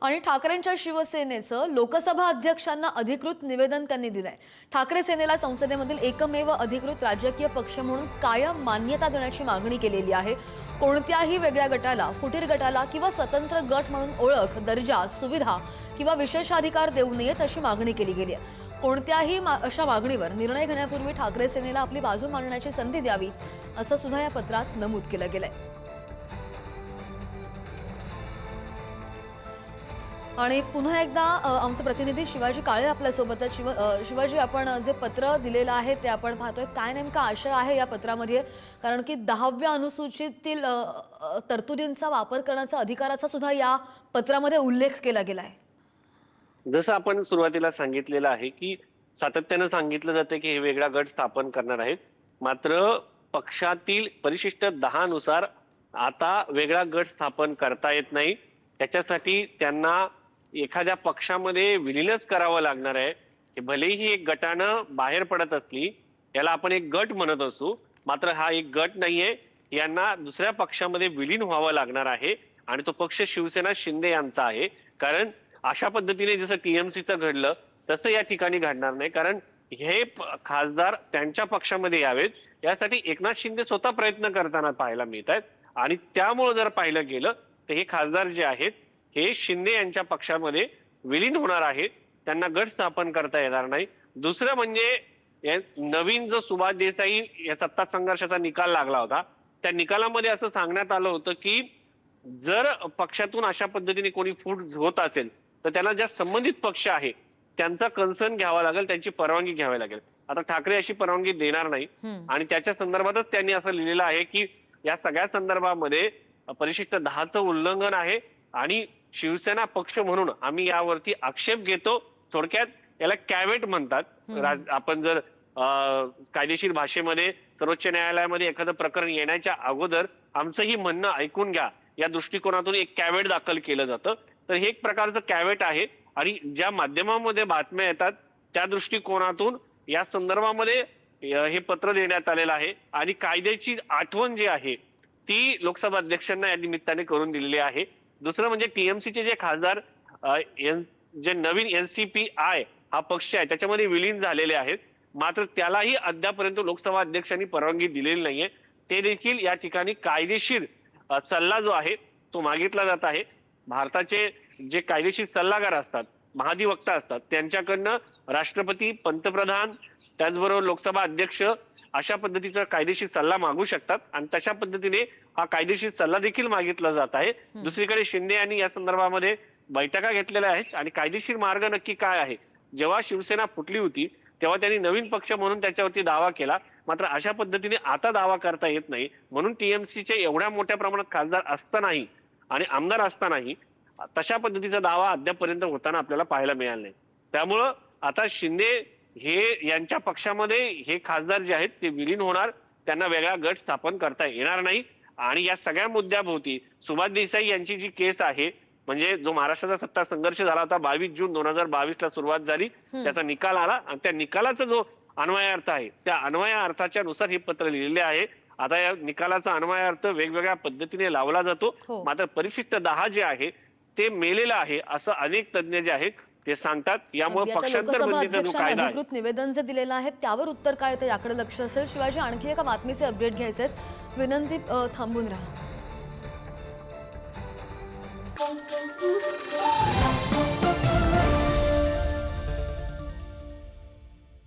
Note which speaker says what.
Speaker 1: आणि ठाकरेंच्या शिवसेनेचं लोकसभा अध्यक्षांना अधिकृत निवेदन त्यांनी दिलंय। ठाकरे सेनेला संसदेमधील एकमेव अधिकृत राजकीय पक्ष म्हणून कायम मान्यता देण्याची मागणी केलेली आहे। कोणत्याही वेगळ्या गटाला, फुटीर गटाला किंवा स्वतंत्र गट म्हणून ओळख, दर्जा, सुविधा किंवा विशेषाधिकार देऊ नयेत अशी मागणी केली गेली आहे। कोणत्याही अशा मागणीवर निर्णय घेण्यापूर्वी ठाकरे सेनेला आपली बाजू मांडण्याची संधी द्यावी असं सुद्धा या पत्रात नमूद केलं गेलंय। आणि पुन्हा एकदा आमचे प्रतिनिधी शिवाजी काळे आपल्या सोबत आहेत। शिवाजी, आपण जे पत्र दिलेलं आहे ते आपण पाहतोय, काय नेमका आशय आहे या पत्रामध्ये? कारण की 10व्या अनुसूचीतील तरतुदींचा वापर करण्याचा अधिकाराचा सुद्धा या पत्रामध्ये उल्लेख केला गेलाय।
Speaker 2: जसं आपण सुरुवातीला सांगितलेलं आहे की सातत्यानं सांगितलं जातं की हे वेगळा गट स्थापन करणार आहेत, मात्र पक्षातील परिशिष्ट 10 नुसार आता वेगळा गट स्थापन करता येत नाही। त्याच्यासाठी त्यांना एखाद्या पक्षामध्ये विलीनच करावं लागणार आहे। की भलेही एक गटानं बाहेर पडत असली, याला आपण एक गट म्हणत असू, मात्र हा एक गट नाहीये, यांना दुसऱ्या पक्षामध्ये विलीन व्हावं लागणार आहे आणि तो पक्ष शिवसेना शिंदे यांचा आहे। कारण अशा पद्धतीने जसं टीएमसीचं घडलं तसं या ठिकाणी घडणार नाही, कारण हे खासदार त्यांच्या पक्षामध्ये यावेत यासाठी एकनाथ शिंदे स्वतः प्रयत्न करताना पाहायला मिळत आहेत। आणि त्यामुळे जर पाहिलं गेलं तर हे खासदार जे आहेत हे शिंदे यांच्या पक्षामध्ये विलीन होणार आहेत, त्यांना गट स्थापन करता येणार नाही। दुसरं म्हणजे नवीन जो सुभाष देसाई या सत्ता संघर्षाचा निकाल लागला होता, त्या निकालामध्ये असं सांगण्यात आलं होतं की जर पक्षातून अशा पद्धतीने कोणी फूट होत असेल तर त्यांना ज्या संबंधित पक्ष आहे त्यांचा कन्सर्न घ्यावा लागेल, त्यांची परवानगी घ्यावी लागेल। आता ठाकरे अशी परवानगी देणार नाही आणि त्याच्या संदर्भातच त्यांनी असं लिहिलेलं आहे की या सगळ्या संदर्भामध्ये परिशिष्ट 10चं उल्लंघन आहे आणि शिवसेना पक्ष म्हणून आम्ही यावरती आक्षेप घेतो। थोडक्यात याला कॅवेट म्हणतात। आपण जर कायदेशीर भाषेमध्ये सर्वोच्च न्यायालयामध्ये एखादं प्रकरण येण्याच्या अगोदर आमचंही म्हणणं ऐकून घ्या या दृष्टिकोनातून एक कॅवेट दाखल केलं जातं। तर हे एक प्रकारचं कॅवेट आहे आणि ज्या माध्यमांमध्ये बातम्या येतात त्या दृष्टिकोनातून या संदर्भामध्ये हे पत्र देण्यात आलेलं आहे आणि कायद्याची आठवण जी आहे ती लोकसभा अध्यक्षांना या निमित्ताने करून दिलेली आहे। दुसरं म्हणजे टीएमसीचे जे खासदार जे नवीन एनसीपीआय हा पक्ष आहे त्याच्यामध्ये विलीन झालेले आहेत, मात्र त्यालाही अद्यापर्यंत लोकसभा अध्यक्षांनी परवानगी दिलेली नाहीये। ते देखील या ठिकाणी कायदेशीर सल्ला जो आहे तो मागितला जात आहे। भारताचे जे कायदेशीर सल्लागार असतात, महाधिवक्ता असतात, त्यांच्याकडनं राष्ट्रपती, पंतप्रधान, त्याचबरोबर लोकसभा अध्यक्ष अशा पद्धतीचा कायदेशीर सल्ला मागू शकतात आणि तशा पद्धतीने हा कायदेशीर सल्ला देखील मागितला जात आहे। दुसरीकडे शिंदे यांनी या संदर्भामध्ये बैठका घेतलेल्या आहेत आणि कायदेशीर मार्ग नक्की काय आहे, जेव्हा शिवसेना फुटली होती तेव्हा त्यांनी नवीन पक्ष म्हणून त्याच्यावरती दावा केला, मात्र अशा पद्धतीने आता दावा करता येत नाही। म्हणून टीएमसीचे एवढ्या मोठ्या प्रमाणात खासदार असतानाही आणि आमदार असतानाही तशा पद्धतीचा दावा अद्यापर्यंत होताना आपल्याला पाहायला मिळाला नाही। त्यामुळं आता शिंदे हे यांच्या पक्षामध्ये हे खासदार जे आहेत ते विलीन होणार, त्यांना वेगळा गट स्थापन करता येणार नाही। आणि या सगळ्या मुद्द्याभोवती सुभाष देसाई यांची जी केस आहे, म्हणजे जो महाराष्ट्राचा सत्ता संघर्ष झाला होता 22 जून 2022 ला सुरुवात झाली, त्याचा निकाल आला आणि त्या निकालाचा जो अन्वय अर्थ आहे त्या अन्वय अर्थाच्या नुसार हे पत्र लिहिलेले आहे। आता या निकालाचा अन्वय अर्थ वेगवेगळ्या पद्धतीने लावला जातो, मात्र परिशिष्ट 10 जे आहे ते मेलेलं आहे असं अनेक तज्ञ जे आहेत ते सांगतात। यामुळे पक्षांतर बंदीचा जो कायदा आहे,
Speaker 1: अधिकृत निवेदन जे दिलेलं आहे त्यावर उत्तर काय ते याकडे लक्ष असेल। शिवाजी, आणखी एका बातमीचे अपडेट घ्यायचे, विनंती थांबून राहा।